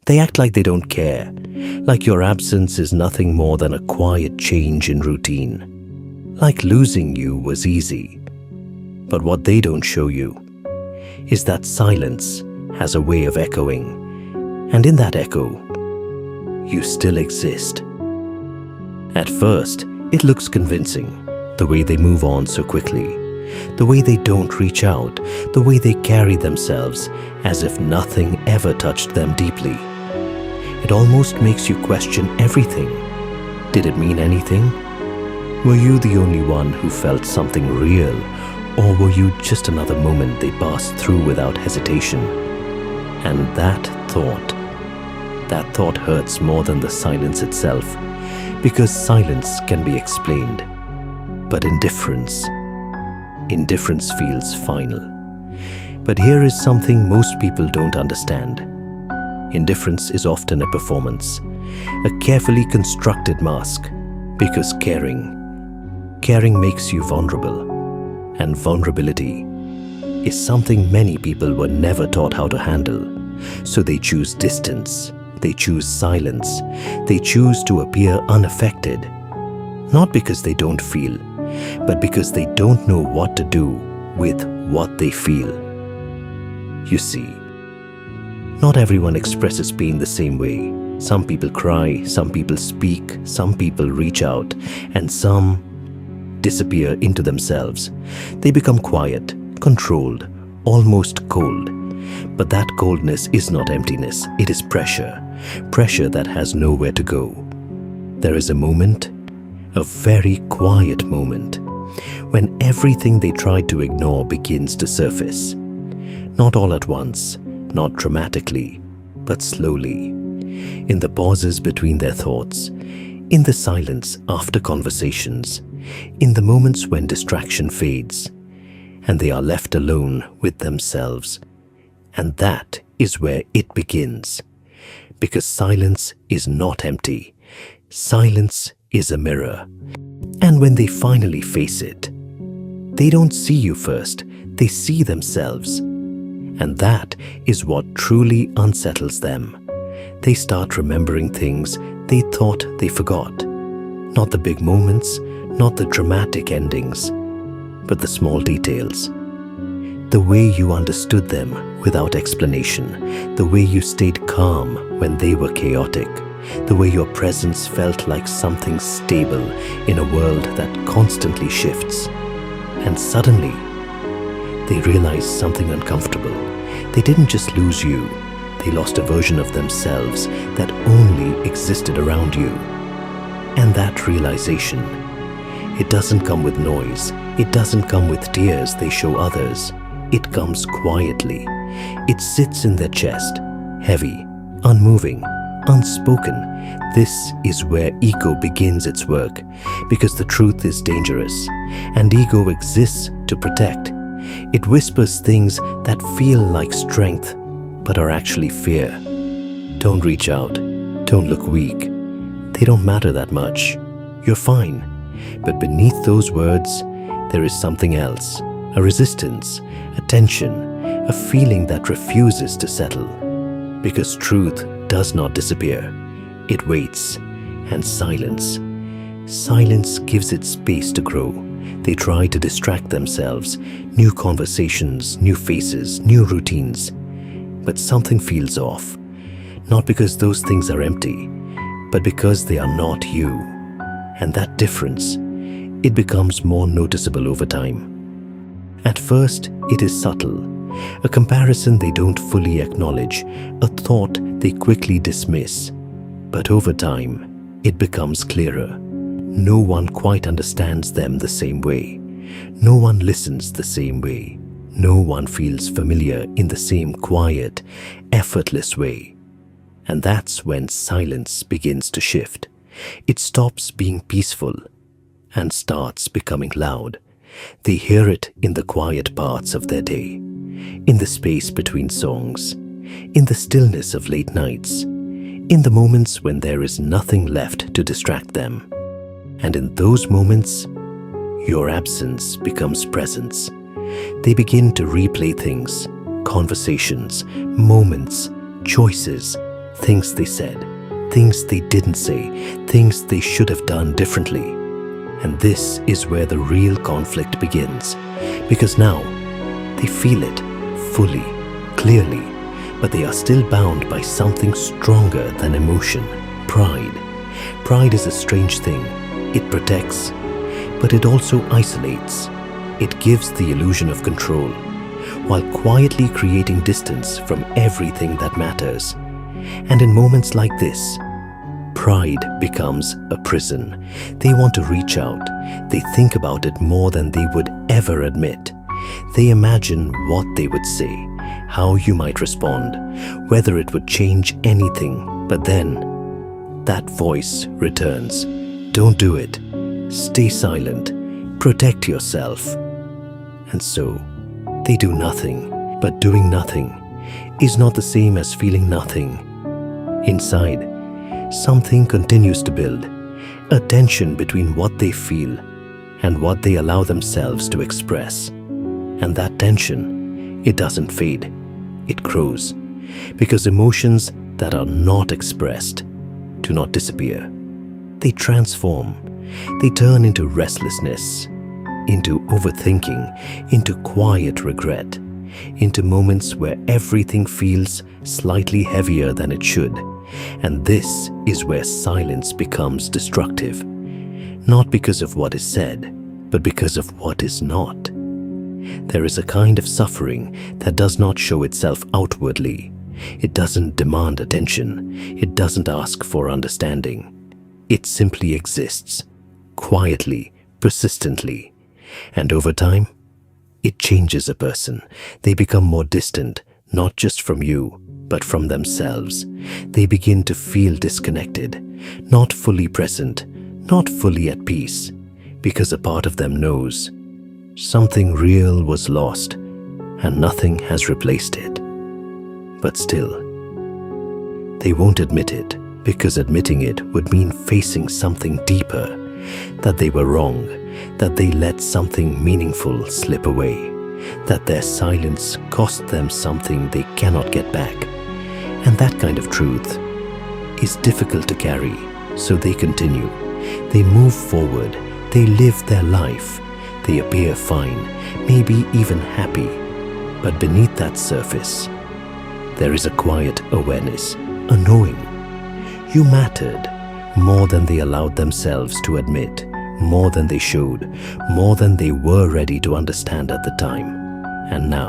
They act like they don't care, like your absence is nothing more than a quiet change in routine, like losing you was easy. But what they don't show you is that silence has a way of echoing, and in that echo, you still exist. At first, it looks convincing, the way they move on so quickly, the way they don't reach out, the way they carry themselves as if nothing ever touched them deeply. It almost makes you question everything. Did it mean anything? Were you the only one who felt something real, or were you just another moment they passed through without hesitation? And that thought hurts more than the silence itself, because silence can be explained, but indifference feels final. But here is something most people don't understand. Indifference is often a performance, a carefully constructed mask, because caring makes you vulnerable, and vulnerability is something many people were never taught how to handle. So they choose distance, they choose silence, they choose to appear unaffected, not because they don't feel, but because they don't know what to do with what they feel. You see, not everyone expresses pain the same way. Some people cry, some people speak, some people reach out, and some disappear into themselves. They become quiet, controlled, almost cold. But that coldness is not emptiness, it is pressure that has nowhere to go. There is a moment, a very quiet moment, when everything they tried to ignore begins to surface. Not all at once, not dramatically, but slowly. In the pauses between their thoughts, in the silence after conversations, in the moments when distraction fades, and they are left alone with themselves. And that is where it begins. Because silence is not empty. Silence is a mirror. And when they finally face it, they don't see you first, they see themselves. And that is what truly unsettles them. They start remembering things they thought they forgot. Not the big moments, not the dramatic endings, but the small details. The way you understood them without explanation, the way you stayed calm when they were chaotic, the way your presence felt like something stable in a world that constantly shifts. And suddenly, they realized something uncomfortable. They didn't just lose you, they lost a version of themselves that only existed around you. And that realization, it doesn't come with noise, it doesn't come with tears they show others. It comes quietly. It sits in their chest, heavy, unmoving, unspoken. This is where ego begins its work, because the truth is dangerous, and ego exists to protect. It whispers things that feel like strength, but are actually fear. Don't reach out. Don't look weak. They don't matter that much. You're fine. But beneath those words, there is something else. A resistance, a tension, a feeling that refuses to settle. Because truth does not disappear. It waits. And silence gives it space to grow. They try to distract themselves. New conversations, new faces, new routines. But something feels off. Not because those things are empty, but because they are not you. And that difference, it becomes more noticeable over time. At first, it is subtle, a comparison they don't fully acknowledge, a thought they quickly dismiss. But over time, it becomes clearer. No one quite understands them the same way. No one listens the same way. No one feels familiar in the same quiet, effortless way. And that's when silence begins to shift. It stops being peaceful and starts becoming loud. They hear it in the quiet parts of their day, in the space between songs, in the stillness of late nights, in the moments when there is nothing left to distract them. And in those moments, your absence becomes presence. They begin to replay things, conversations, moments, choices, Things they said, things they didn't say, things they should have done differently. And this is where the real conflict begins. Because now, they feel it fully, clearly, but they are still bound by something stronger than emotion, pride. Pride is a strange thing. It protects, but it also isolates. It gives the illusion of control, while quietly creating distance from everything that matters. And in moments like this, pride becomes a prison. They want to reach out. They think about it more than they would ever admit. They imagine what they would say, how you might respond, whether it would change anything. But then, that voice returns. Don't do it. Stay silent. Protect yourself. And so, they do nothing. But doing nothing is not the same as feeling nothing. Inside, something continues to build, a tension between what they feel and what they allow themselves to express. And that tension, it doesn't fade, it grows, because emotions that are not expressed do not disappear. They transform, they turn into restlessness, into overthinking, into quiet regret, into moments where everything feels slightly heavier than it should. And this is where silence becomes destructive, not because of what is said, but because of what is not. There is a kind of suffering that does not show itself outwardly. It doesn't demand attention. It doesn't ask for understanding. It simply exists, quietly, persistently. And over time, it changes a person. They become more distant, not just from you, but from themselves. They begin to feel disconnected, not fully present, not fully at peace, because a part of them knows something real was lost and nothing has replaced it. But still, they won't admit it, because admitting it would mean facing something deeper, that they were wrong, that they let something meaningful slip away, that their silence cost them something they cannot get back. And that kind of truth is difficult to carry, so they continue. They move forward, they live their life, they appear fine, maybe even happy. But beneath that surface, there is a quiet awareness, a knowing. You mattered more than they allowed themselves to admit, more than they showed, more than they were ready to understand at the time. And now,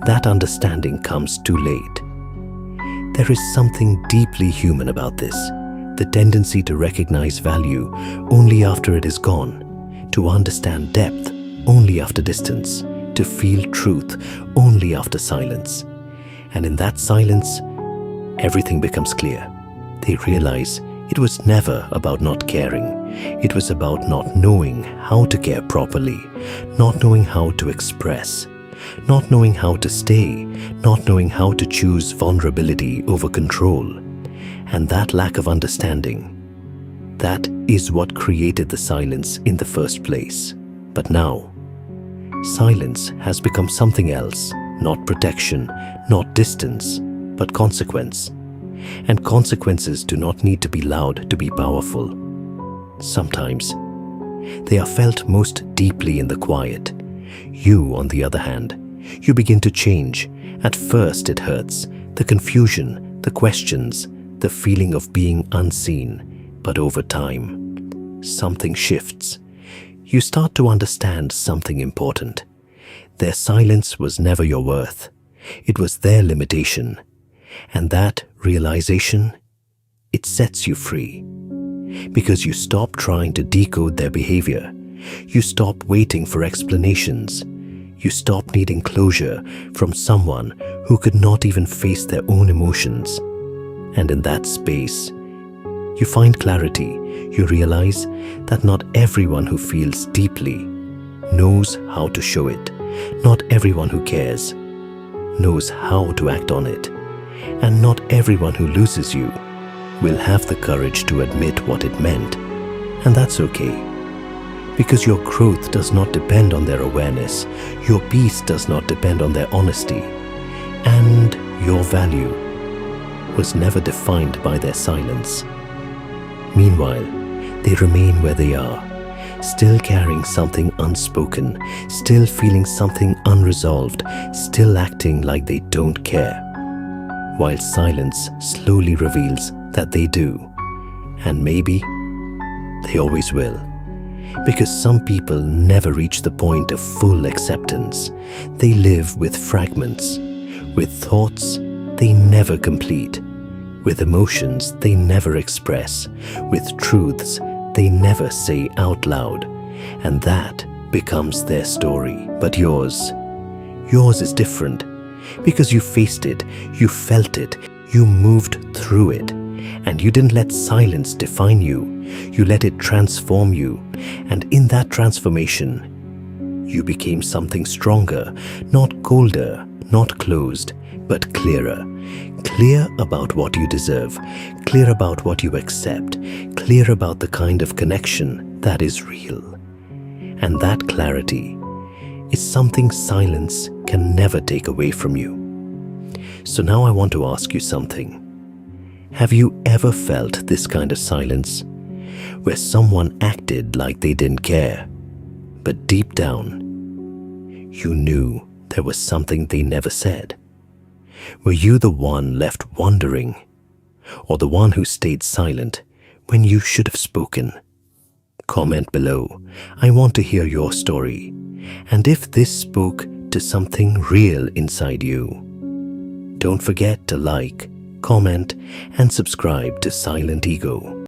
that understanding comes too late. There is something deeply human about this, the tendency to recognize value only after it is gone, to understand depth only after distance, to feel truth only after silence. And in that silence, everything becomes clear. They realize it was never about not caring. It was about not knowing how to care properly, not knowing how to express, not knowing how to stay, not knowing how to choose vulnerability over control. And that lack of understanding, that is what created the silence in the first place. But now, silence has become something else, not protection, not distance, but consequence. And consequences do not need to be loud to be powerful. Sometimes, they are felt most deeply in the quiet. You, on the other hand, you begin to change. At first it hurts, the confusion, the questions, the feeling of being unseen. But over time, something shifts. You start to understand something important. Their silence was never your worth. It was their limitation. And that realization, it sets you free. Because you stop trying to decode their behavior. You stop waiting for explanations. You stop needing closure from someone who could not even face their own emotions. And in that space, you find clarity. You realize that not everyone who feels deeply knows how to show it. Not everyone who cares knows how to act on it. And not everyone who loses you will have the courage to admit what it meant. And that's okay. Because your growth does not depend on their awareness. Your peace does not depend on their honesty. And your value was never defined by their silence. Meanwhile, they remain where they are, still carrying something unspoken, still feeling something unresolved, still acting like they don't care, while silence slowly reveals that they do, and maybe they always will. Because some people never reach the point of full acceptance. They live with fragments, with thoughts they never complete, with emotions they never express, with truths they never say out loud, and that becomes their story. But yours is different, because you faced it, you felt it, you moved through it, and you didn't let silence define you. You let it transform you, and in that transformation, you became something stronger, not colder, not closed, but clearer. Clear about what you deserve, clear about what you accept, clear about the kind of connection that is real. And that clarity is something silence can never take away from you. So now I want to ask you something. Have you ever felt this kind of silence, where someone acted like they didn't care, but deep down, you knew there was something they never said? Were you the one left wondering, or the one who stayed silent when you should have spoken? Comment below. I want to hear your story, and if this spoke to something real inside you. Don't forget to like, comment, and subscribe to Silent Ego.